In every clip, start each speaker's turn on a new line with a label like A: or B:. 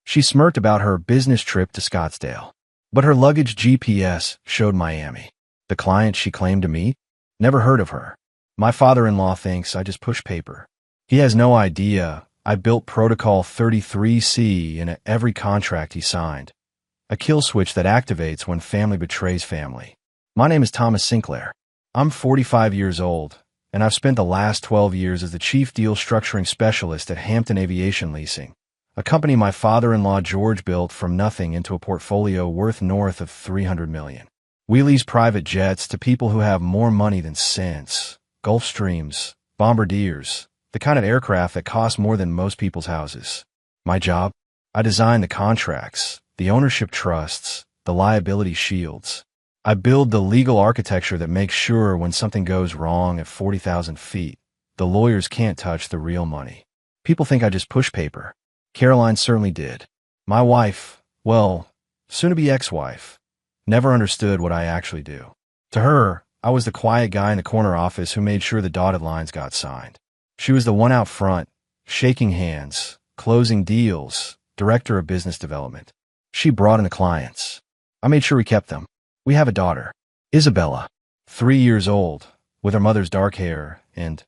A: She smirked about her business trip to Scottsdale. But her luggage GPS showed Miami. The client she claimed to meet? Never heard of her. My father-in-law thinks I just push paper. He has no idea I built Protocol 33C in every contract he signed. A kill switch that activates when family betrays family. My name is Thomas Sinclair. I'm 45 years old, and I've spent the last 12 years as the chief deal structuring specialist at Hampton Aviation Leasing, a company my father-in-law George built from nothing into a portfolio worth north of $300 million. We lease private jets to people who have more money than sense. Gulfstreams, Bombardiers, the kind of aircraft that cost more than most people's houses. My job? I design the contracts, the ownership trusts, the liability shields. I build the legal architecture that makes sure when something goes wrong at 40,000 feet, the lawyers can't touch the real money. People think I just push paper. Caroline certainly did. My wife, well, soon-to-be ex-wife, never understood what I actually do. To her, I was the quiet guy in the corner office who made sure the dotted lines got signed. She was the one out front, shaking hands, closing deals, director of business development. She brought in the clients. I made sure we kept them. We have a daughter, Isabella, 3 years old, with her mother's dark hair and,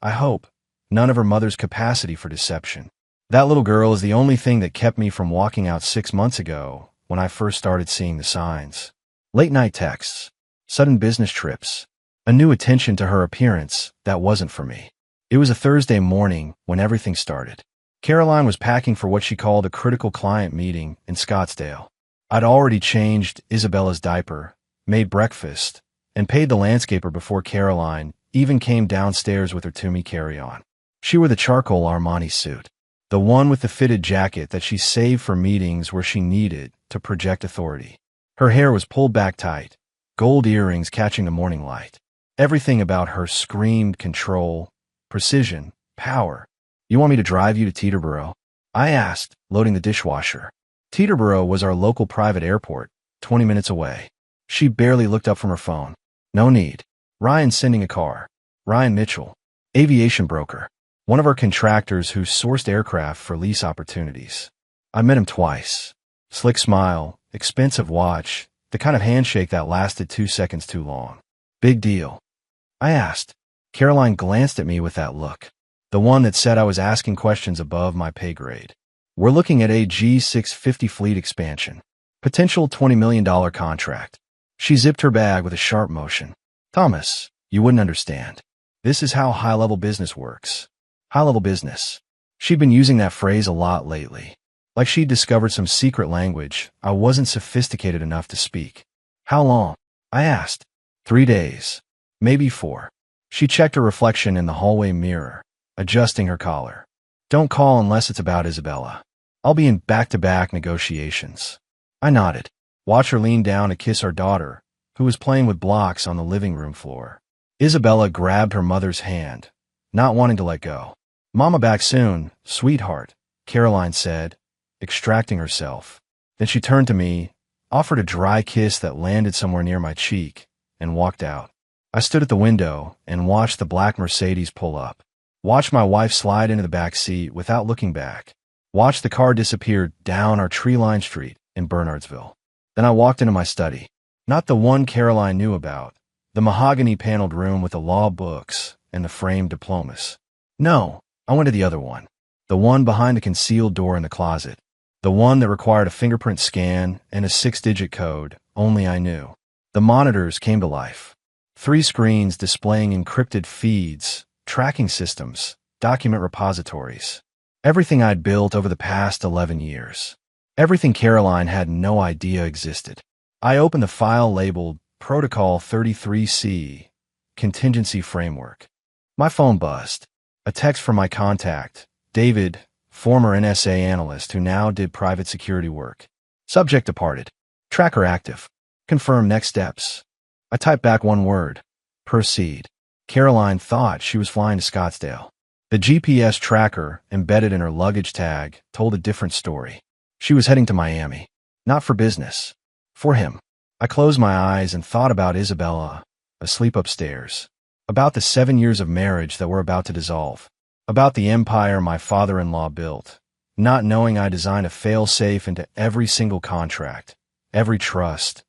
A: I hope, none of her mother's capacity for deception. That little girl is the only thing that kept me from walking out 6 months ago when I first started seeing the signs. Late-night texts, sudden business trips, a new attention to her appearance that wasn't for me. It was a Thursday morning when everything started. Caroline was packing for what she called a critical client meeting in Scottsdale. I'd already changed Isabella's diaper, made breakfast, and paid the landscaper before Caroline even came downstairs with her Toomey carry-on. She wore the charcoal Armani suit, the one with the fitted jacket that she saved for meetings where she needed to project authority. Her hair was pulled back tight, gold earrings catching the morning light. Everything about her screamed control, precision, power. "You want me to drive you to Teterboro?" I asked, loading the dishwasher. Teterboro was our local private airport, 20 minutes away. She barely looked up from her phone. "No need. Ryan's sending a car." Ryan Mitchell, aviation broker, one of our contractors who sourced aircraft for lease opportunities. I met him twice. Slick smile, expensive watch, the kind of handshake that lasted 2 seconds too long. "Big deal?" I asked. Caroline glanced at me with that look, the one that said I was asking questions above my pay grade. "We're looking at a G650 fleet expansion. Potential $20 million contract." She zipped her bag with a sharp motion. "Thomas, you wouldn't understand. This is how high-level business works." High-level business. She'd been using that phrase a lot lately. Like she'd discovered some secret language I wasn't sophisticated enough to speak. "How long?" I asked. 3 days. Maybe 4. She checked her reflection in the hallway mirror, adjusting her collar. "Don't call unless it's about Isabella. I'll be in back-to-back negotiations." I nodded. Watch her lean down to kiss our daughter, who was playing with blocks on the living room floor. Isabella grabbed her mother's hand, not wanting to let go. "Mama back soon, sweetheart," Caroline said, extracting herself. Then she turned to me, offered a dry kiss that landed somewhere near my cheek, and walked out. I stood at the window and watched the black Mercedes pull up. Watched my wife slide into the back seat without looking back. Watched the car disappear down our tree-lined street in Bernardsville. Then I walked into my study. Not the one Caroline knew about, the mahogany-paneled room with the law books and the framed diplomas. No, I went to the other one. The one behind the concealed door in the closet. The one that required a fingerprint scan and a 6-digit code only I knew. The monitors came to life. 3 screens displaying encrypted feeds, tracking systems, document repositories. Everything I'd built over the past 11 years. Everything Caroline had no idea existed. I opened the file labeled Protocol 33C, Contingency Framework. My phone buzzed. A text from my contact, David, former NSA analyst who now did private security work. Subject departed. Tracker active. Confirm next steps. I typed back one word. Proceed. Caroline thought she was flying to Scottsdale. The GPS tracker embedded in her luggage tag told a different story. She was heading to Miami. Not for business. For him. I closed my eyes and thought about Isabella, asleep upstairs. About the 7 years of marriage that were about to dissolve. About the empire my father-in-law built. not knowing I designed a fail-safe into every single contract, every trust,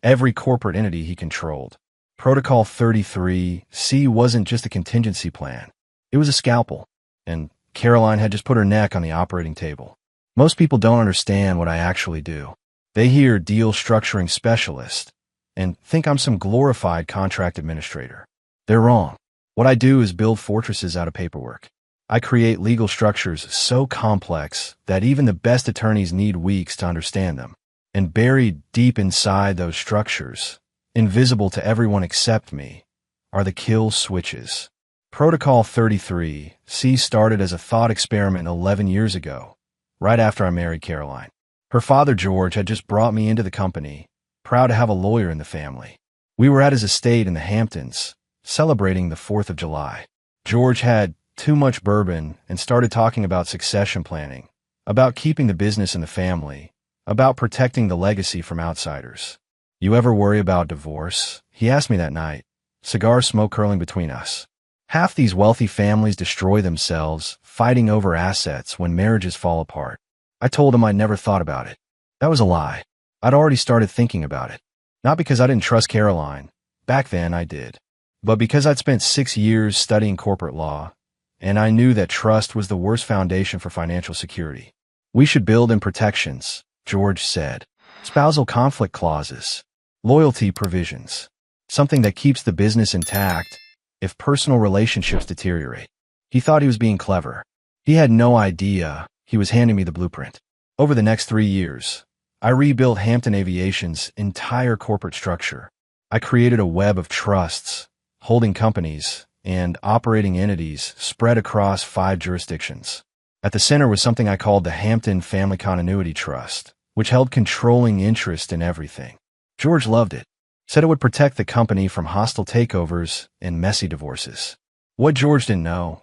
A: every corporate entity he controlled. Protocol 33C wasn't just a contingency plan. It was a scalpel, and Caroline had just put her neck on the operating table. Most people don't understand what I actually do. They hear deal structuring specialist and think I'm some glorified contract administrator. They're wrong. What I do is build fortresses out of paperwork. I create legal structures so complex that even the best attorneys need weeks to understand them. And buried deep inside those structures, invisible to everyone except me, are the kill switches. Protocol 33C started as a thought experiment 11 years ago, right after I married Caroline. Her father, George, had just brought me into the company, proud to have a lawyer in the family. We were at his estate in the Hamptons, celebrating the 4th of July. George had too much bourbon and started talking about succession planning, about keeping the business in the family, about protecting the legacy from outsiders. "You ever worry about divorce?" he asked me that night, cigar smoke curling between us. Half these wealthy families destroy themselves fighting over assets when marriages fall apart. I told him I'd never thought about it. That was a lie. I'd already started thinking about it. Not because I didn't trust Caroline. Back then I did. But because I'd spent 6 years studying corporate law, and I knew that trust was the worst foundation for financial security. "We should build in protections," George said. "Spousal conflict clauses, loyalty provisions, something that keeps the business intact if personal relationships deteriorate." He thought he was being clever. He had no idea he was handing me the blueprint. Over the next 3 years, I rebuilt Hampton Aviation's entire corporate structure. I created a web of trusts, holding companies, and operating entities spread across 5 jurisdictions. At the center was something I called the Hampton Family Continuity Trust, which held controlling interest in everything. George loved it, said it would protect the company from hostile takeovers and messy divorces. What George didn't know,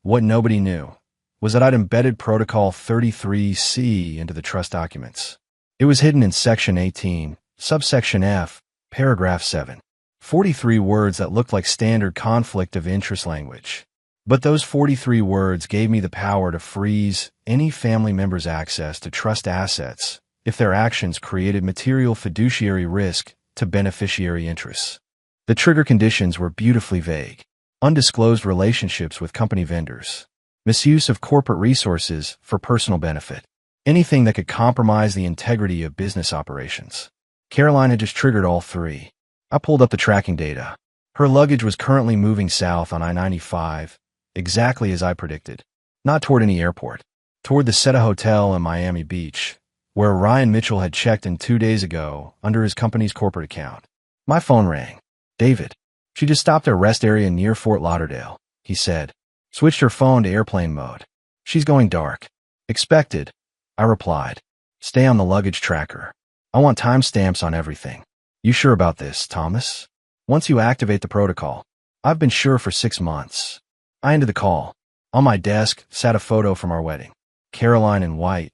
A: what nobody knew, was that I'd embedded Protocol 33C into the trust documents. It was hidden in Section 18, subsection F, paragraph 7. 43 words that looked like standard conflict of interest language. But those 43 words gave me the power to freeze any family member's access to trust assets if their actions created material fiduciary risk to beneficiary interests. The trigger conditions were beautifully vague. Undisclosed relationships with company vendors, misuse of corporate resources for personal benefit, anything that could compromise the integrity of business operations. Caroline had just triggered all 3. I pulled up the tracking data. Her luggage was currently moving south on I-95, exactly as I predicted. Not toward any airport, toward the Seta Hotel in Miami Beach, where Ryan Mitchell had checked in 2 days ago under his company's corporate account. My phone rang. "David, she just stopped at a rest area near Fort Lauderdale," he said. Switched her phone to airplane mode. "She's going dark." "Expected," I replied. "Stay on the luggage tracker. I want timestamps on everything." "You sure about this, Thomas?" "Once you activate the protocol." "I've been sure for 6 months." I ended the call. On my desk sat a photo from our wedding. Caroline in white,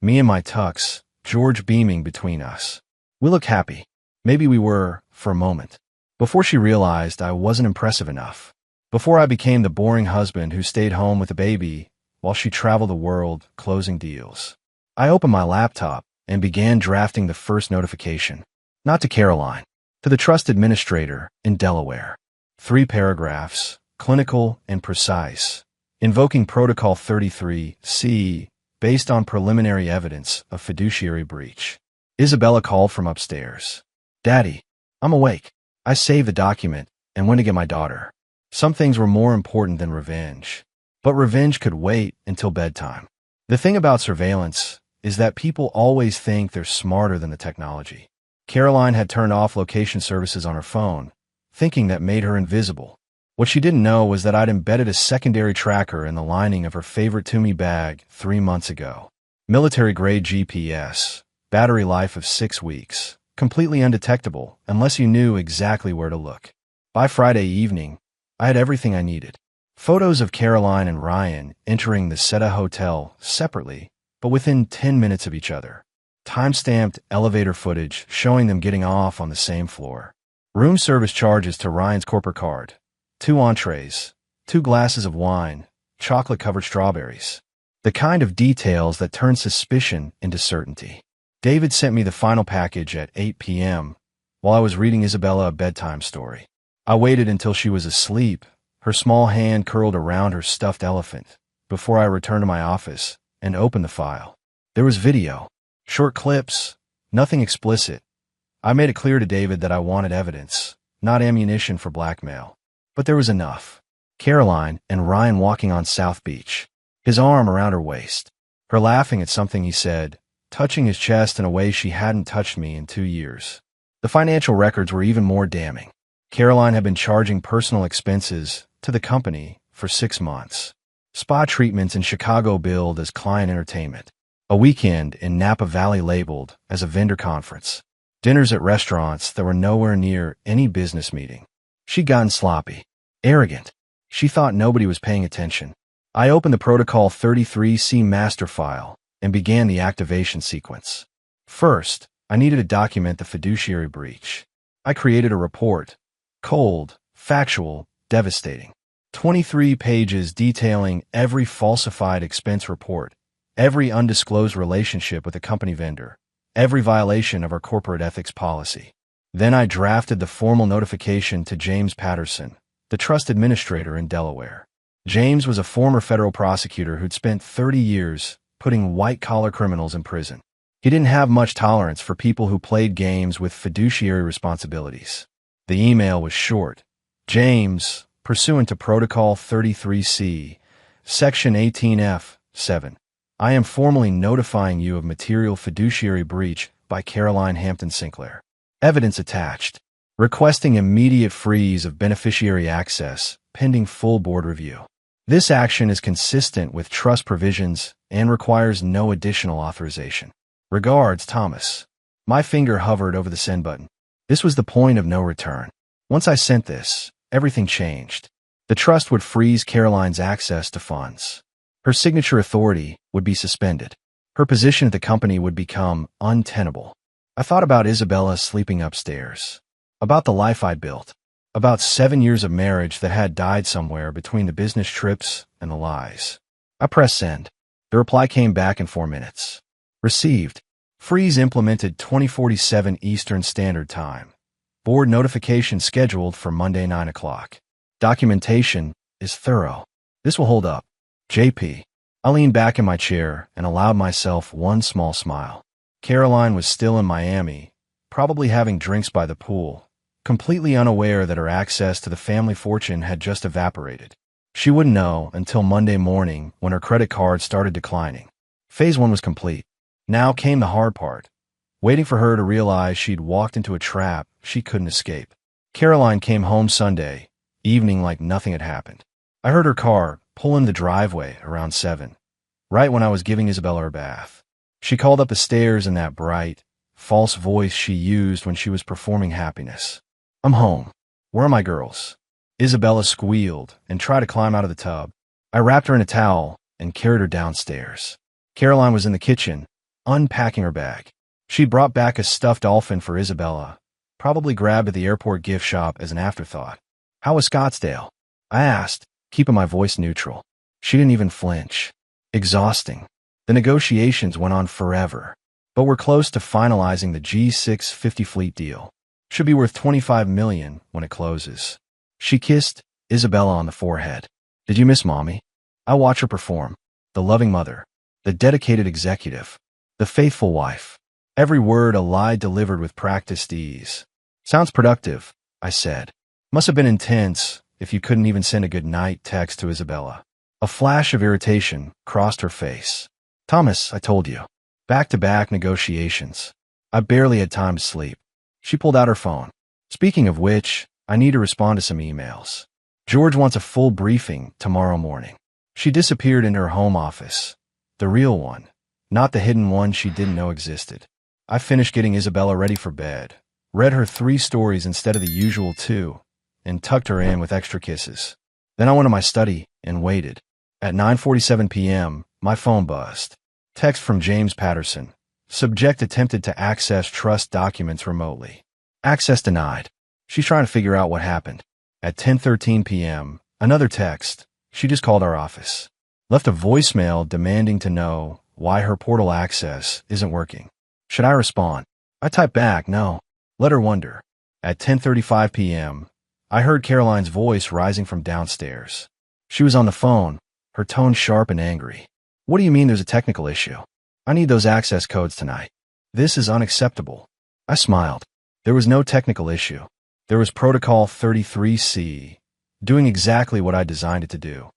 A: me in my tux, George beaming between us. We looked happy. Maybe we were, for a moment. Before she realized I wasn't impressive enough. Before I became the boring husband who stayed home with a baby while she traveled the world closing deals. I opened my laptop and began drafting the first notification. Not to Caroline, to the trust administrator in Delaware. 3 paragraphs, clinical and precise, invoking Protocol 33C based on preliminary evidence of fiduciary breach. Isabella called from upstairs. "Daddy, I'm awake." I saved the document and went to get my daughter. Some things were more important than revenge, but revenge could wait until bedtime. The thing about surveillance is that people always think they're smarter than the technology. Caroline had turned off location services on her phone, thinking that made her invisible. What she didn't know was that I'd embedded a secondary tracker in the lining of her favorite Toomey bag 3 months ago. Military-grade GPS, battery life of 6 weeks, completely undetectable unless you knew exactly where to look. By Friday evening, I had everything I needed. Photos of Caroline and Ryan entering the Seta Hotel separately, but within 10 minutes of each other. Time-stamped elevator footage showing them getting off on the same floor. Room service charges to Ryan's corporate card. 2 entrees, 2 glasses of wine, chocolate-covered strawberries. The kind of details that turn suspicion into certainty. David sent me the final package at 8 p.m. while I was reading Isabella a bedtime story. I waited until she was asleep, her small hand curled around her stuffed elephant, before I returned to my office and opened the file. There was video, short clips, nothing explicit. I made it clear to David that I wanted evidence, not ammunition for blackmail. But there was enough. Caroline and Ryan walking on South Beach, his arm around her waist, her laughing at something he said, touching his chest in a way she hadn't touched me in 2 years. The financial records were even more damning. Caroline had been charging personal expenses to the company for 6 months. Spa treatments in Chicago billed as client entertainment. A weekend in Napa Valley labeled as a vendor conference. Dinners at restaurants that were nowhere near any business meeting. She'd gotten sloppy, arrogant. She thought nobody was paying attention. I opened the Protocol 33C master file and began the activation sequence. First, I needed to document the fiduciary breach. I created a report. Cold, factual, devastating. 23 pages detailing every falsified expense report, every undisclosed relationship with a company vendor, every violation of our corporate ethics policy. Then I drafted the formal notification to James Patterson, the trust administrator in Delaware. James was a former federal prosecutor who'd spent 30 years putting white-collar criminals in prison. He didn't have much tolerance for people who played games with fiduciary responsibilities. The email was short. James, pursuant to Protocol 33C, Section 18F, 7. I am formally notifying you of material fiduciary breach by Caroline Hampton Sinclair. Evidence attached. Requesting immediate freeze of beneficiary access, pending full board review. This action is consistent with trust provisions and requires no additional authorization. Regards, Thomas. My finger hovered over the send button. This was the point of no return. Once I sent this, everything changed. The trust would freeze Caroline's access to funds. Her signature authority would be suspended. Her position at the company would become untenable. I thought about Isabella sleeping upstairs, about the life I'd built, about 7 years of marriage that had died somewhere between the business trips and the lies. I pressed send. The reply came back in 4 minutes. Received. Freeze implemented 2047 Eastern Standard Time. Board notification scheduled for Monday 9 o'clock. Documentation is thorough. This will hold up. JP. I leaned back in my chair and allowed myself one small smile. Caroline was still in Miami, probably having drinks by the pool, completely unaware that her access to the family fortune had just evaporated. She wouldn't know until Monday morning when her credit card started declining. Phase 1 was complete. Now came the hard part, waiting for her to realize she'd walked into a trap she couldn't escape. Caroline came home Sunday evening like nothing had happened. I heard her car pull in the driveway around 7, right when I was giving Isabella her bath. She called up the stairs in that bright, false voice she used when she was performing happiness. I'm home. Where are my girls? Isabella squealed and tried to climb out of the tub. I wrapped her in a towel and carried her downstairs. Caroline was in the kitchen, unpacking her bag. She brought back a stuffed dolphin for Isabella, probably grabbed at the airport gift shop as an afterthought. How was Scottsdale? I asked, keeping my voice neutral. She didn't even flinch. Exhausting. The negotiations went on forever, but we're close to finalizing the G650 fleet deal. Should be worth $25 million when it closes. She kissed Isabella on the forehead. Did you miss Mommy? I watch her perform. The loving mother, the dedicated executive, the faithful wife. Every word a lie delivered with practiced ease. Sounds productive, I said. Must have been intense if you couldn't even send a good night text to Isabella. A flash of irritation crossed her face. Thomas, I told you. Back-to-back negotiations. I barely had time to sleep. She pulled out her phone. Speaking of which, I need to respond to some emails. George wants a full briefing tomorrow morning. She disappeared into her home office. The real one, not the hidden one she didn't know existed. I finished getting Isabella ready for bed, read her 3 stories instead of the usual 2, and tucked her in with extra kisses. Then I went to my study and waited. At 9:47 p.m., my phone buzzed. Text from James Patterson. Subject attempted to access trust documents remotely. Access denied. She's trying to figure out what happened. At 10:13 p.m., another text. She just called our office. Left a voicemail demanding to know why her portal access isn't working. Should I respond? I typed back, no. Let her wonder. At 10:35 p.m., I heard Caroline's voice rising from downstairs. She was on the phone, her tone sharp and angry. What do you mean there's a technical issue? I need those access codes tonight. This is unacceptable. I smiled. There was no technical issue. There was Protocol 33C, doing exactly what I designed it to do.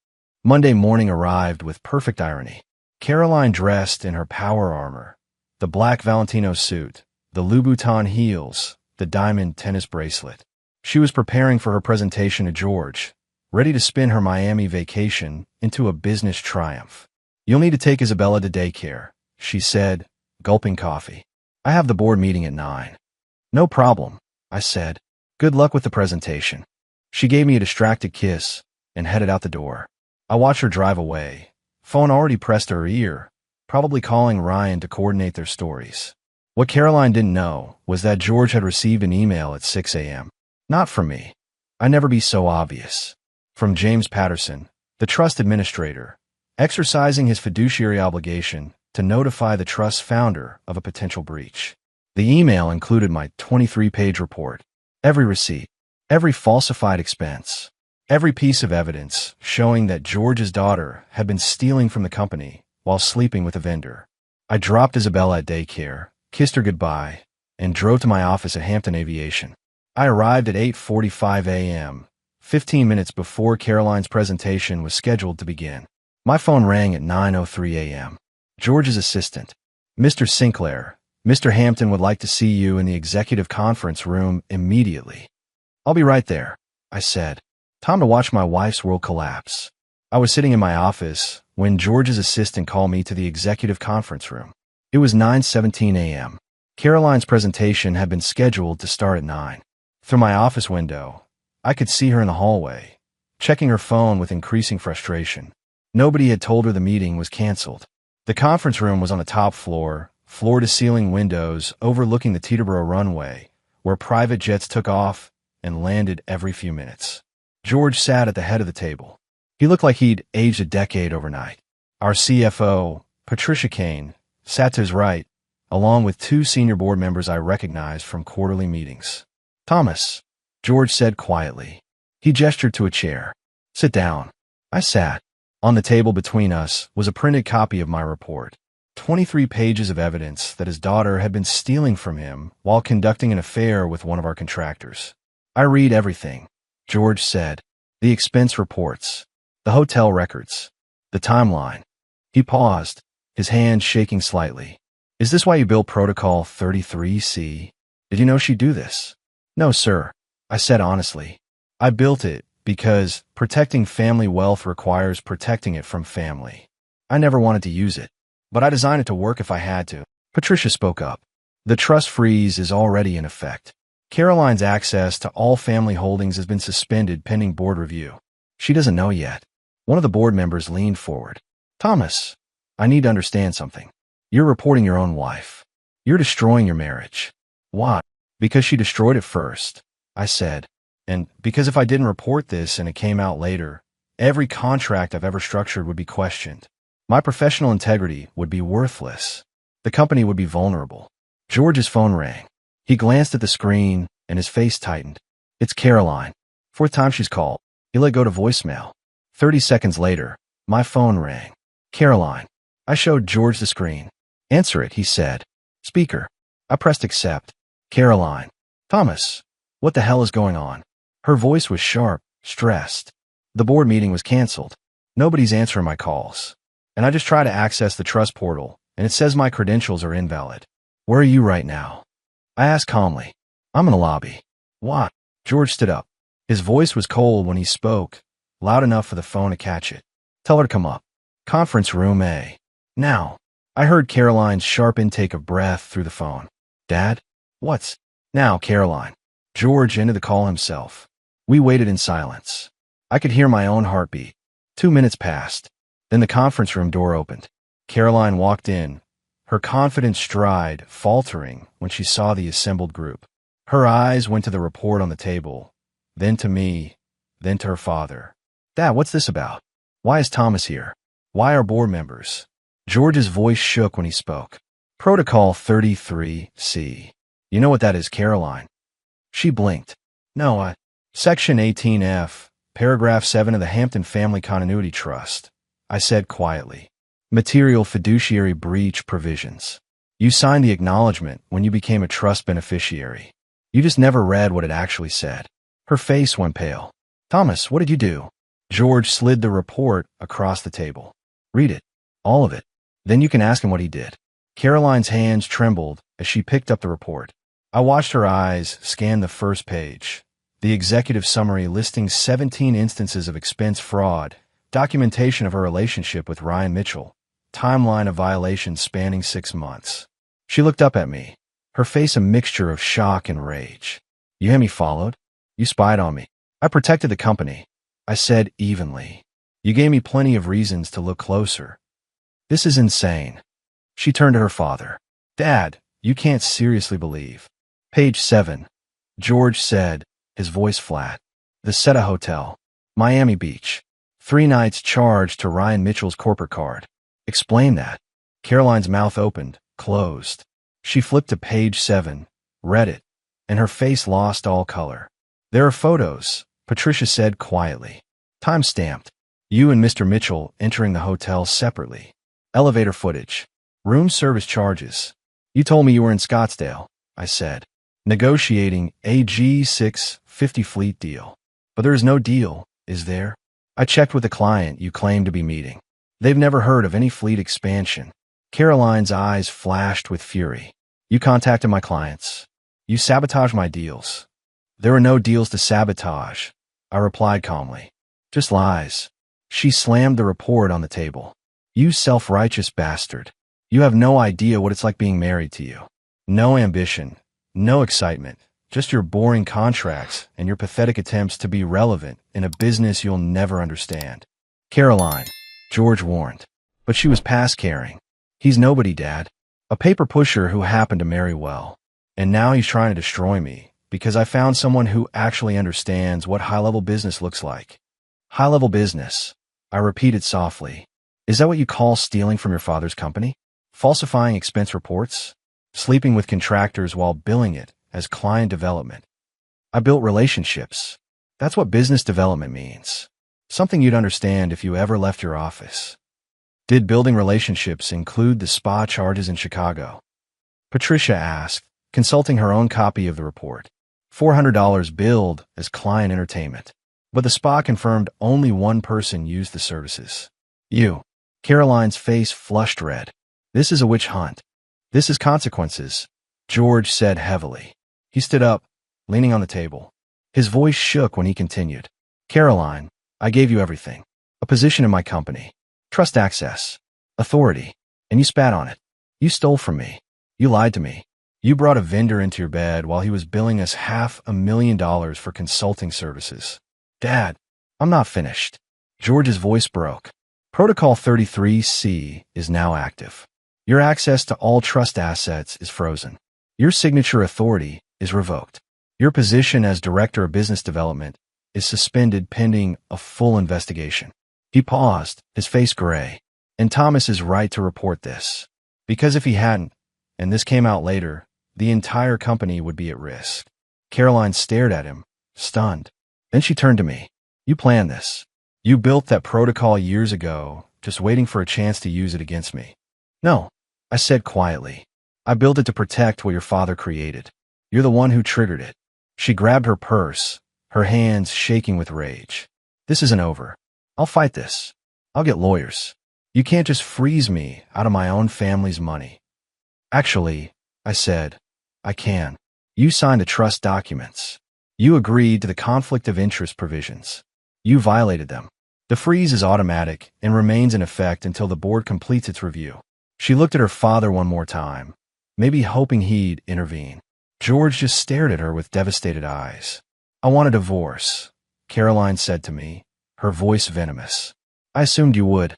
A: Monday morning arrived with perfect irony. Caroline dressed in her power armor, the black Valentino suit, the Louboutin heels, the diamond tennis bracelet. She was preparing for her presentation to George, ready to spin her Miami vacation into a business triumph. You'll need to take Isabella to daycare, she said, gulping coffee. I have the board meeting at 9. No problem, I said. Good luck with the presentation. She gave me a distracted kiss and headed out the door. I watched her drive away, phone already pressed to her ear, probably calling Ryan to coordinate their stories. What Caroline didn't know was that George had received an email at 6 a.m. Not from me. I'd never be so obvious. From James Patterson, the trust administrator, exercising his fiduciary obligation to notify the trust's founder of a potential breach. The email included my 23-page report, every receipt, every falsified expense, every piece of evidence showing that George's daughter had been stealing from the company while sleeping with a vendor. I dropped Isabella at daycare, kissed her goodbye, and drove to my office at Hampton Aviation. I arrived at 8:45 a.m., 15 minutes before Caroline's presentation was scheduled to begin. My phone rang at 9:03 a.m. George's assistant. Mr. Sinclair, Mr. Hampton would like to see you in the executive conference room immediately. I'll be right there, I said. Time to watch my wife's world collapse. I was sitting in my office when George's assistant called me to the executive conference room. It was 9:17 a.m. Caroline's presentation had been scheduled to start at 9. Through my office window, I could see her in the hallway, checking her phone with increasing frustration. Nobody had told her the meeting was canceled. The conference room was on the top floor, floor-to-ceiling windows overlooking the Teterboro runway, where private jets took off and landed every few minutes. George sat at the head of the table. He looked like he'd aged a decade overnight. Our CFO, Patricia Kane, sat to his right, along with 2 senior board members I recognized from quarterly meetings. Thomas, George said quietly. He gestured to a chair. Sit down. I sat. On the table between us was a printed copy of my report. 23 pages of evidence that his daughter had been stealing from him while conducting an affair with one of our contractors. I read everything, George said. The expense reports, the hotel records, the timeline. He paused, his hand shaking slightly. Is this why you built Protocol 33C? Did you know she'd do this? No, sir, I said honestly. I built it because protecting family wealth requires protecting it from family. I never wanted to use it, but I designed it to work if I had to. Patricia spoke up. The trust freeze is already in effect. Caroline's access to all family holdings has been suspended pending board review. She doesn't know yet. One of the board members leaned forward. Thomas, I need to understand something. You're reporting your own wife. You're destroying your marriage. Why? Because she destroyed it first, I said. And because if I didn't report this and it came out later, every contract I've ever structured would be questioned. My professional integrity would be worthless. The company would be vulnerable. George's phone rang. He glanced at the screen and his face tightened. It's Caroline. 4th time she's called. He let go to voicemail. 30 seconds later, my phone rang. Caroline. I showed George the screen. Answer it, he said. Speaker. I pressed accept. Caroline. Thomas. What the hell is going on? Her voice was sharp, stressed. The board meeting was canceled. Nobody's answering my calls. And I just tried to access the trust portal, and it says my credentials are invalid. Where are you right now? I asked calmly. I'm in the lobby. What? George stood up. His voice was cold when he spoke, loud enough for the phone to catch it. Tell her to come up. Conference room A. Now. I heard Caroline's sharp intake of breath through the phone. Dad? What's? Now, Caroline. George ended the call himself. We waited in silence. I could hear my own heartbeat. 2 minutes passed. Then the conference room door opened. Caroline walked in, her confident stride faltering when she saw the assembled group. Her eyes went to the report on the table, then to me, then to her father. Dad, what's this about? Why is Thomas here? Why are board members? George's voice shook when he spoke. Protocol 33C. You know what that is, Caroline? She blinked. No, Section 18F, Paragraph 7 of the Hampton Family Continuity Trust, I said quietly. Material fiduciary breach provisions. You signed the acknowledgement when you became a trust beneficiary. You just never read what it actually said. Her face went pale. Thomas, what did you do? George slid the report across the table. Read it. All of it. Then you can ask him what he did. Caroline's hands trembled as she picked up the report. I watched her eyes scan the first page. The executive summary listing 17 instances of expense fraud, documentation of her relationship with Ryan Mitchell, timeline of violations spanning 6 months. She looked up at me, her face a mixture of shock and rage. You had me followed? You spied on me. I protected the company, I said evenly. You gave me plenty of reasons to look closer. This is insane. She turned to her father. Dad, you can't seriously believe. Page 7. George said, his voice flat. The Seta Hotel, Miami Beach. 3 nights charged to Ryan Mitchell's corporate card. Explain that. Caroline's mouth opened, closed. She flipped to page 7, read it, and her face lost all color. There are photos, Patricia said quietly. Time-stamped. You and Mr. Mitchell entering the hotel separately. Elevator footage. Room service charges. You told me you were in Scottsdale, I said. Negotiating a G650 fleet deal. But there is no deal, is there? I checked with the client you claim to be meeting. They've never heard of any fleet expansion. Caroline's eyes flashed with fury. You contacted my clients. You sabotaged my deals. There are no deals to sabotage, I replied calmly. Just lies. She slammed the report on the table. You self-righteous bastard. You have no idea what it's like being married to you. No ambition. No excitement, just your boring contracts and your pathetic attempts to be relevant in a business you'll never understand. Caroline, George warned. But she was past caring. He's nobody, Dad. A paper pusher who happened to marry well. And now he's trying to destroy me because I found someone who actually understands what high-level business looks like. High-level business, I repeated softly. Is that what you call stealing from your father's company? Falsifying expense reports? Sleeping with contractors while billing it as client development. I built relationships. That's what business development means. Something you'd understand if you ever left your office. Did building relationships include the spa charges in Chicago? Patricia asked, consulting her own copy of the report. $400 billed as client entertainment. But the spa confirmed only one person used the services. You. Caroline's face flushed red. This is a witch hunt. This is consequences, George said heavily. He stood up, leaning on the table. His voice shook when he continued. Caroline, I gave you everything. A position in my company. Trust access. Authority. And you spat on it. You stole from me. You lied to me. You brought a vendor into your bed while he was billing us $500,000 for consulting services. Dad, I'm not finished. George's voice broke. Protocol 33C is now active. Your access to all trust assets is frozen. Your signature authority is revoked. Your position as Director of Business Development is suspended pending a full investigation. He paused, his face gray. And Thomas is right to report this. Because if he hadn't, and this came out later, the entire company would be at risk. Caroline stared at him, stunned. Then she turned to me. You planned this. You built that protocol years ago, just waiting for a chance to use it against me. No, I said quietly. I built it to protect what your father created. You're the one who triggered it. She grabbed her purse, her hands shaking with rage. This isn't over. I'll fight this. I'll get lawyers. You can't just freeze me out of my own family's money. Actually, I said, I can. You signed the trust documents. You agreed to the conflict of interest provisions. You violated them. The freeze is automatic and remains in effect until the board completes its review. She looked at her father one more time, maybe hoping he'd intervene. George just stared at her with devastated eyes. I want a divorce, Caroline said to me, her voice venomous. I assumed you would,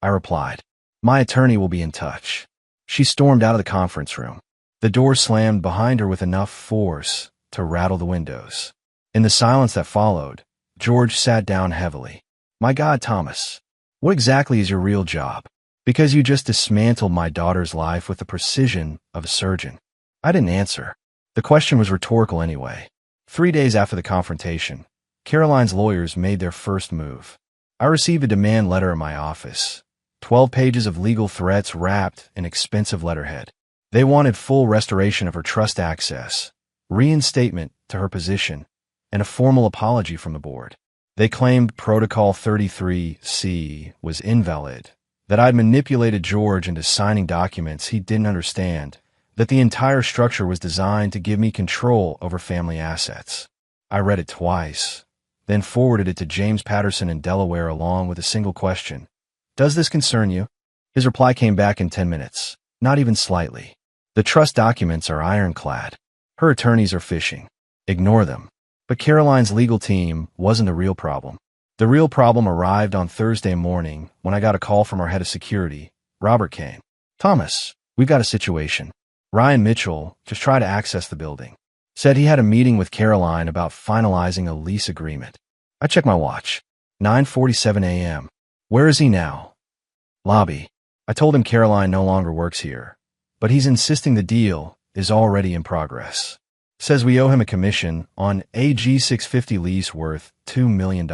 A: I replied. My attorney will be in touch. She stormed out of the conference room. The door slammed behind her with enough force to rattle the windows. In the silence that followed, George sat down heavily. My God, Thomas. What exactly is your real job? Because you just dismantled my daughter's life with the precision of a surgeon. I didn't answer. The question was rhetorical anyway. 3 days after the confrontation, Caroline's lawyers made their first move. I received a demand letter in my office. 12 pages of legal threats wrapped in expensive letterhead. They wanted full restoration of her trust access, reinstatement to her position, and a formal apology from the board. They claimed Protocol 33C was invalid, that I'd manipulated George into signing documents he didn't understand, that the entire structure was designed to give me control over family assets. I read it twice, then forwarded it to James Patterson in Delaware along with a single question. Does this concern you? His reply came back in 10 minutes, not even slightly. The trust documents are ironclad. Her attorneys are fishing. Ignore them. But Caroline's legal team wasn't the real problem. The real problem arrived on Thursday morning when I got a call from our head of security, Robert Kane. Thomas, we've got a situation. Ryan Mitchell just tried to access the building. Said he had a meeting with Caroline about finalizing a lease agreement. I checked my watch. 9:47 a.m. Where is he now? Lobby. I told him Caroline no longer works here, but he's insisting the deal is already in progress. Says we owe him a commission on a G650 lease worth $2 million.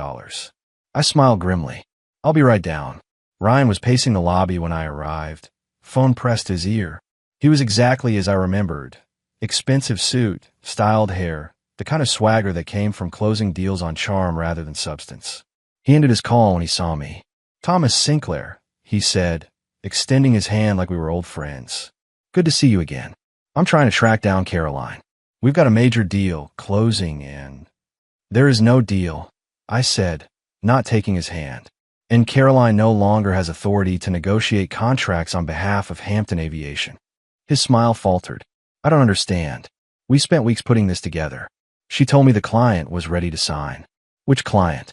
A: I smiled grimly. I'll be right down. Ryan was pacing the lobby when I arrived. Phone pressed his ear. He was exactly as I remembered. Expensive suit, styled hair, the kind of swagger that came from closing deals on charm rather than substance. He ended his call when he saw me. Thomas Sinclair, he said, extending his hand like we were old friends. Good to see you again. I'm trying to track down Caroline. We've got a major deal closing and... There is no deal, I said, not taking his hand. And Caroline no longer has authority to negotiate contracts on behalf of Hampton Aviation. His smile faltered. I don't understand. We spent weeks putting this together. She told me the client was ready to sign. Which client?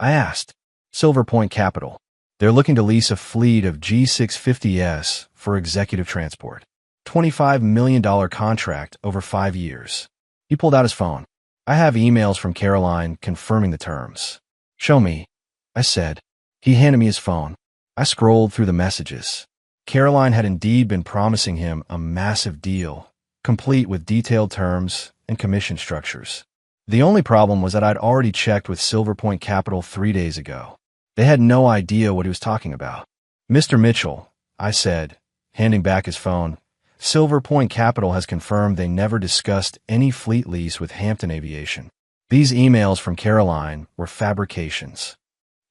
A: I asked. Silver Point Capital. They're looking to lease a fleet of G650S for executive transport. $25 million contract over 5 years. He pulled out his phone. I have emails from Caroline confirming the terms. Show me, I said. He handed me his phone. I scrolled through the messages. Caroline had indeed been promising him a massive deal, complete with detailed terms and commission structures. The only problem was that I'd already checked with Silver Point Capital 3 days ago. They had no idea what he was talking about. Mr. Mitchell, I said, handing back his phone, Silver Point Capital has confirmed they never discussed any fleet lease with Hampton Aviation. These emails from Caroline were fabrications.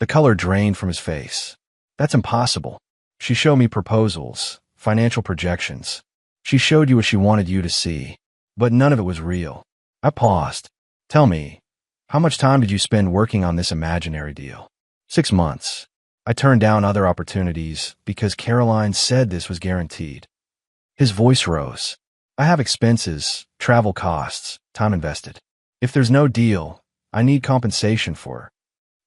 A: The color drained from his face. That's impossible. She showed me proposals, financial projections. She showed you what she wanted you to see, but none of it was real. I paused. Tell me, how much time did you spend working on this imaginary deal? 6 months. I turned down other opportunities because Caroline said this was guaranteed. His voice rose. I have expenses, travel costs, time invested. If there's no deal, I need compensation for it.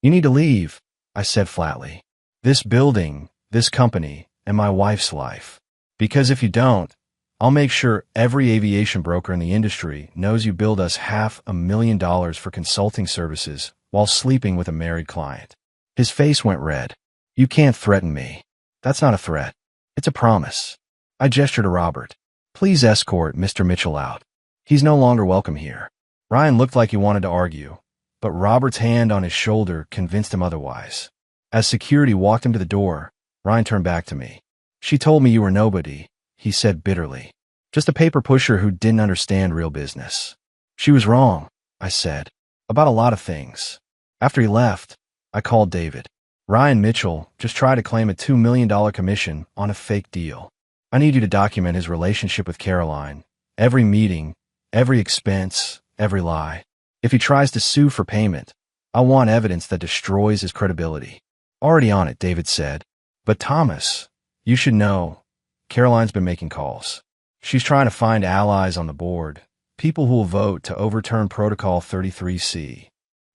A: You need to leave, I said flatly. This building, this company, and my wife's life. Because if you don't, I'll make sure every aviation broker in the industry knows you billed us $500,000 for consulting services while sleeping with a married client. His face went red. You can't threaten me. That's not a threat. It's a promise. I gestured to Robert. Please escort Mr. Mitchell out. He's no longer welcome here. Ryan looked like he wanted to argue, but Robert's hand on his shoulder convinced him otherwise. As security walked him to the door, Ryan turned back to me. She told me you were nobody, he said bitterly. Just a paper pusher who didn't understand real business. She was wrong, I said, about a lot of things. After he left, I called David. Ryan Mitchell just tried to claim a $2 million commission on a fake deal. I need you to document his relationship with Caroline, every meeting, every expense, every lie. If he tries to sue for payment, I want evidence that destroys his credibility. Already on it, David said. But Thomas, you should know, Caroline's been making calls. She's trying to find allies on the board, people who will vote to overturn Protocol 33C.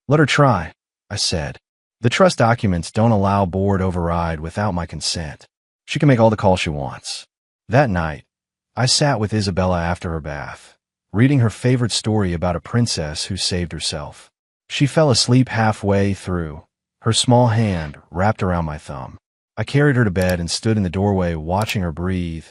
A: Let her try, I said. The trust documents don't allow board override without my consent. She can make all the calls she wants. That night, I sat with Isabella after her bath, reading her favorite story about a princess who saved herself. She fell asleep halfway through, her small hand wrapped around my thumb. I carried her to bed and stood in the doorway watching her breathe,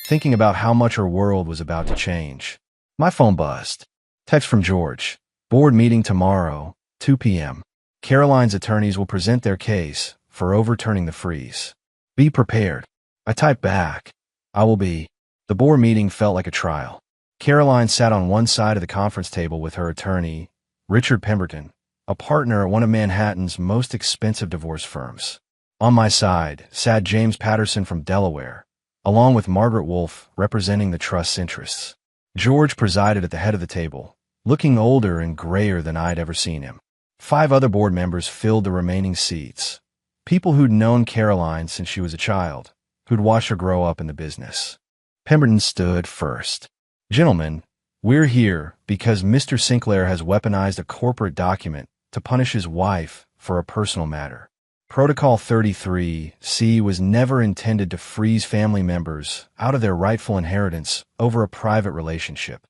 A: thinking about how much her world was about to change. My phone buzzed. Text from George. Board meeting tomorrow, 2 p.m. Caroline's attorneys will present their case for overturning the freeze. Be prepared. I typed back. I will be. The board meeting felt like a trial. Caroline sat on one side of the conference table with her attorney, Richard Pemberton, a partner at one of Manhattan's most expensive divorce firms. On my side sat James Patterson from Delaware, along with Margaret Wolfe representing the trust's interests. George presided at the head of the table, looking older and grayer than I'd ever seen him. 5 other board members filled the remaining seats. People who'd known Caroline since she was a child, who'd watched her grow up in the business. Pemberton stood first. Gentlemen, we're here because Mr. Sinclair has weaponized a corporate document to punish his wife for a personal matter. Protocol 33C was never intended to freeze family members out of their rightful inheritance over a private relationship.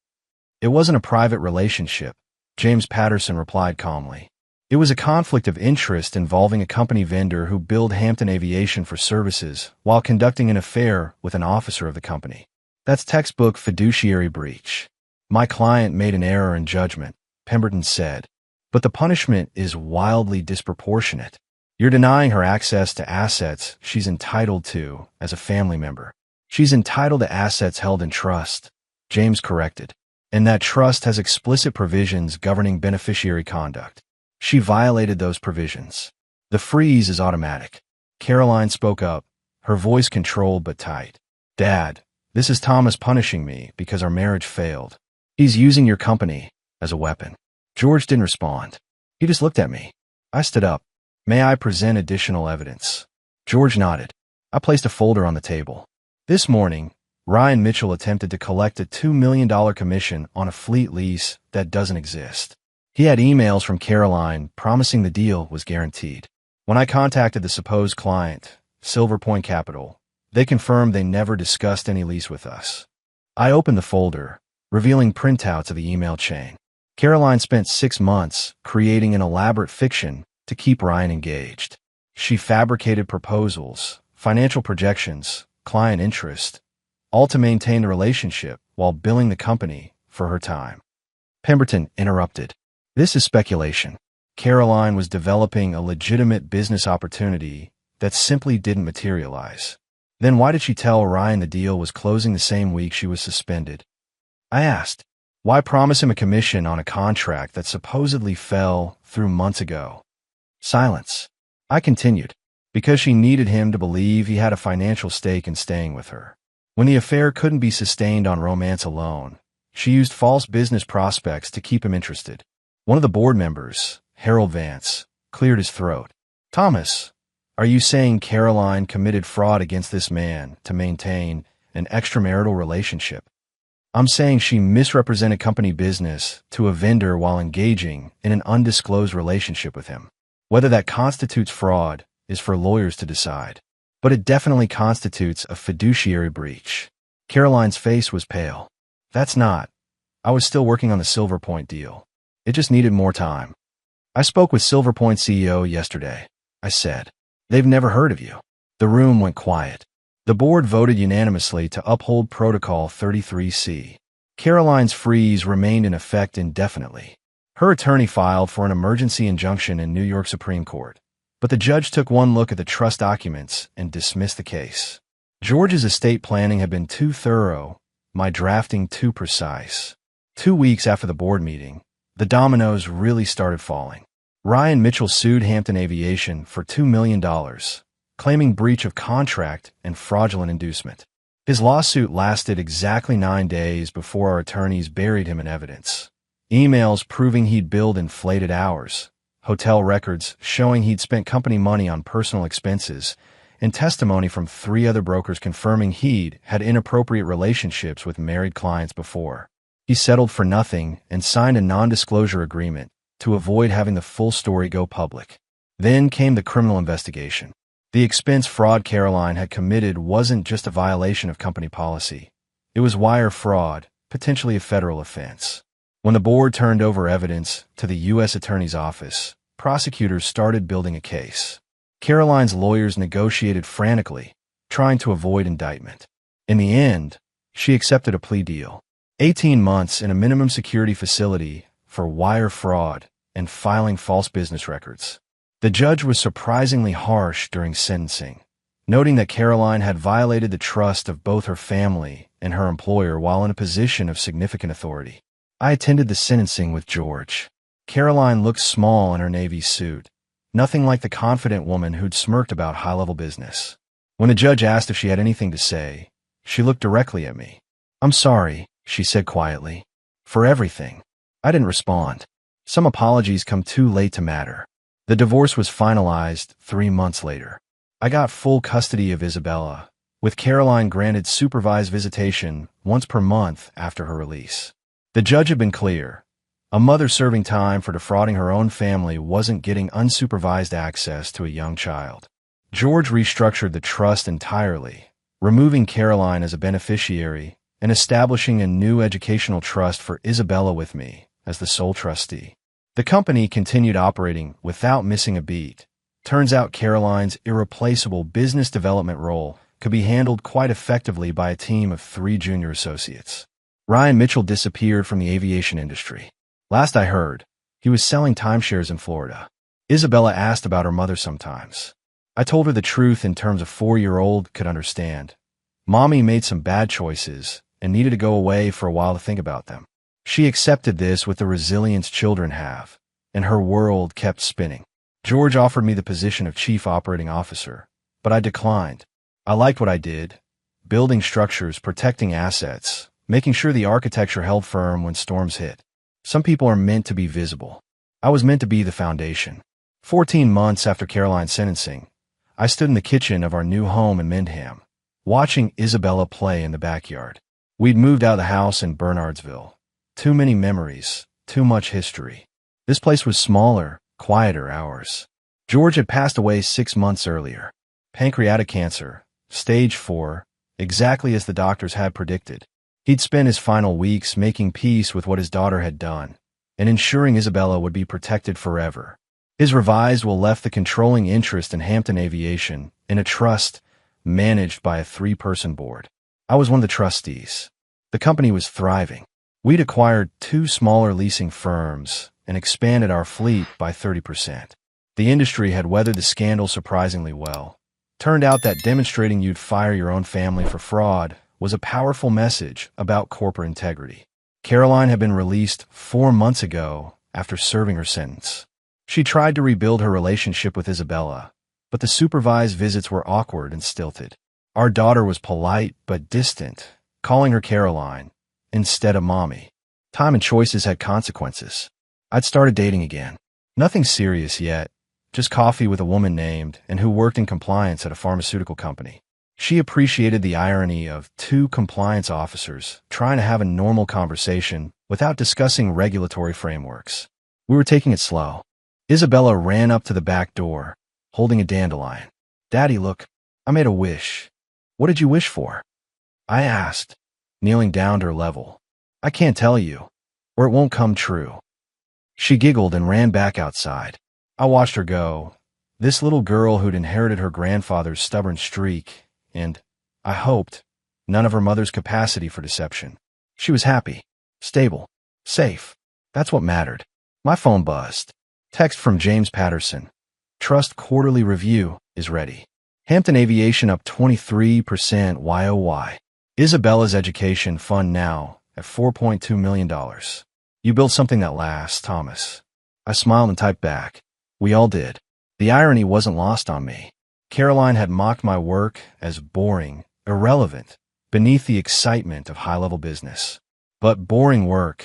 A: It wasn't a private relationship, James Patterson replied calmly. It was a conflict of interest involving a company vendor who billed Hampton Aviation for services while conducting an affair with an officer of the company. That's textbook fiduciary breach. My client made an error in judgment, Pemberton said, but the punishment is wildly disproportionate. You're denying her access to assets she's entitled to as a family member. She's entitled to assets held in trust, James corrected, and that trust has explicit provisions governing beneficiary conduct. She violated those provisions. The freeze is automatic. Caroline spoke up, her voice controlled but tight. Dad, this is Thomas punishing me because our marriage failed. He's using your company as a weapon. George didn't respond. He just looked at me. I stood up. May I present additional evidence? George nodded. I placed a folder on the table. This morning, Ryan Mitchell attempted to collect a $2 million commission on a fleet lease that doesn't exist. He had emails from Caroline promising the deal was guaranteed. When I contacted the supposed client, Silver Point Capital, they confirmed they never discussed any lease with us. I opened the folder, revealing printouts of the email chain. Caroline spent 6 months creating an elaborate fiction to keep Ryan engaged. She fabricated proposals, financial projections, client interest, all to maintain the relationship while billing the company for her time. Pemberton interrupted. This is speculation. Caroline was developing a legitimate business opportunity that simply didn't materialize. Then why did she tell Ryan the deal was closing the same week she was suspended? I asked. Why promise him a commission on a contract that supposedly fell through months ago? Silence. I continued. Because she needed him to believe he had a financial stake in staying with her. When the affair couldn't be sustained on romance alone, she used false business prospects to keep him interested. One of the board members, Harold Vance, cleared his throat. Thomas, are you saying Caroline committed fraud against this man to maintain an extramarital relationship? I'm saying she misrepresented company business to a vendor while engaging in an undisclosed relationship with him. Whether that constitutes fraud is for lawyers to decide, but it definitely constitutes a fiduciary breach. Caroline's face was pale. That's not. I was still working on the Silver Point deal. It just needed more time. I spoke with Silver Point CEO yesterday. I said, they've never heard of you. The room went quiet. The board voted unanimously to uphold Protocol 33C. Caroline's freeze remained in effect indefinitely. Her attorney filed for an emergency injunction in New York Supreme Court, but the judge took one look at the trust documents and dismissed the case. George's estate planning had been too thorough, my drafting too precise. 2 weeks after the board meeting, the dominoes really started falling. Ryan Mitchell sued Hampton Aviation for $2 million, claiming breach of contract and fraudulent inducement. His lawsuit lasted exactly 9 days before our attorneys buried him in evidence. Emails proving he'd billed inflated hours, hotel records showing he'd spent company money on personal expenses, and testimony from 3 other brokers confirming he'd had inappropriate relationships with married clients before. He settled for nothing and signed a non-disclosure agreement to avoid having the full story go public. Then came the criminal investigation. The expense fraud Caroline had committed wasn't just a violation of company policy. It was wire fraud, potentially a federal offense. When the board turned over evidence to the U.S. Attorney's Office, prosecutors started building a case. Caroline's lawyers negotiated frantically, trying to avoid indictment. In the end, she accepted a plea deal. 18 months in a minimum security facility for wire fraud and filing false business records. The judge was surprisingly harsh during sentencing, noting that Caroline had violated the trust of both her family and her employer while in a position of significant authority. I attended the sentencing with George. Caroline looked small in her navy suit, nothing like the confident woman who'd smirked about high-level business. When the judge asked if she had anything to say, she looked directly at me. "I'm sorry," she said quietly, "for everything." I didn't respond. Some apologies come too late to matter. The divorce was finalized 3 months later. I got full custody of Isabella, with Caroline granted supervised visitation once per month after her release. The judge had been clear. A mother serving time for defrauding her own family wasn't getting unsupervised access to a young child. George restructured the trust entirely, removing Caroline as a beneficiary and establishing a new educational trust for Isabella with me as the sole trustee. The company continued operating without missing a beat. Turns out Caroline's irreplaceable business development role could be handled quite effectively by a team of 3 junior associates. Ryan Mitchell disappeared from the aviation industry. Last I heard, he was selling timeshares in Florida. Isabella asked about her mother sometimes. I told her the truth in terms a 4-year-old could understand. Mommy made some bad choices and needed to go away for a while to think about them. She accepted this with the resilience children have, and her world kept spinning. George offered me the position of chief operating officer, but I declined. I liked what I did, building structures, protecting assets, making sure the architecture held firm when storms hit. Some people are meant to be visible. I was meant to be the foundation. 14 months after Caroline's sentencing, I stood in the kitchen of our new home in Mendham, watching Isabella play in the backyard. We'd moved out of the house in Bernardsville. Too many memories, too much history. This place was smaller, quieter hours. George had passed away 6 months earlier. Pancreatic cancer, stage 4, exactly as the doctors had predicted. He'd spent his final weeks making peace with what his daughter had done and ensuring Isabella would be protected forever. His revised will left the controlling interest in Hampton Aviation in a trust managed by a 3-person board. I was one of the trustees. The company was thriving. We'd acquired 2 smaller leasing firms and expanded our fleet by 30%. The industry had weathered the scandal surprisingly well. Turned out that demonstrating you'd fire your own family for fraud was a powerful message about corporate integrity. Caroline had been released 4 months ago after serving her sentence. She tried to rebuild her relationship with Isabella, but the supervised visits were awkward and stilted. Our daughter was polite but distant, calling her Caroline instead of Mommy. Time and choices had consequences. I'd started dating again. Nothing serious yet, just coffee with a woman named and who worked in compliance at a pharmaceutical company. She appreciated the irony of 2 compliance officers trying to have a normal conversation without discussing regulatory frameworks. We were taking it slow. Isabella ran up to the back door, holding a dandelion. "Daddy, look, I made a wish." "What did you wish for?" I asked, kneeling down to her level. "I can't tell you, or it won't come true." She giggled and ran back outside. I watched her go, this little girl who'd inherited her grandfather's stubborn streak and, I hoped, none of her mother's capacity for deception. She was happy, stable, safe. That's what mattered. My phone buzzed. Text from James Patterson. "Trust quarterly review is ready. Hampton Aviation up 23% YOY. Isabella's education fund now at $4.2 million. You build something that lasts, Thomas." I smiled and typed back. We all did. The irony wasn't lost on me. Caroline had mocked my work as boring, irrelevant, beneath the excitement of high-level business. But boring work,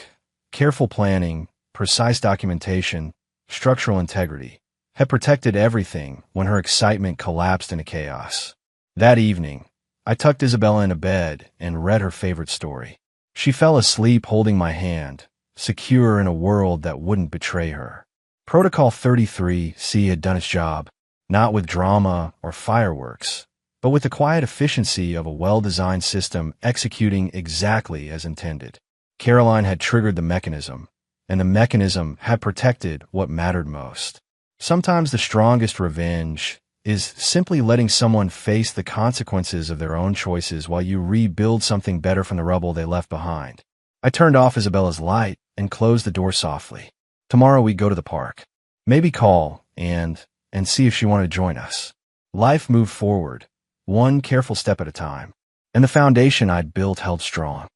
A: careful planning, precise documentation, structural integrity, had protected everything when her excitement collapsed into chaos. That evening, I tucked Isabella into bed and read her favorite story. She fell asleep holding my hand, secure in a world that wouldn't betray her. Protocol 33C had done its job, not with drama or fireworks, but with the quiet efficiency of a well-designed system executing exactly as intended. Caroline had triggered the mechanism, and the mechanism had protected what mattered most. Sometimes the strongest revenge is simply letting someone face the consequences of their own choices while you rebuild something better from the rubble they left behind. I turned off Isabella's light and closed the door softly. Tomorrow we go to the park. Maybe call and see if she wanted to join us. Life moved forward, one careful step at a time, and the foundation I'd built held strong.